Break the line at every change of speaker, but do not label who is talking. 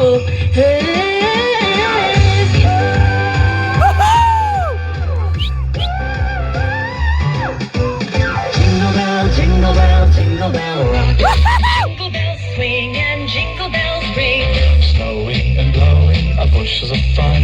people. Hey. Jingle bell, jingle bell rock. Jingle bells swing and jingle bells ring.
Snowing and blowing our bushes of fun.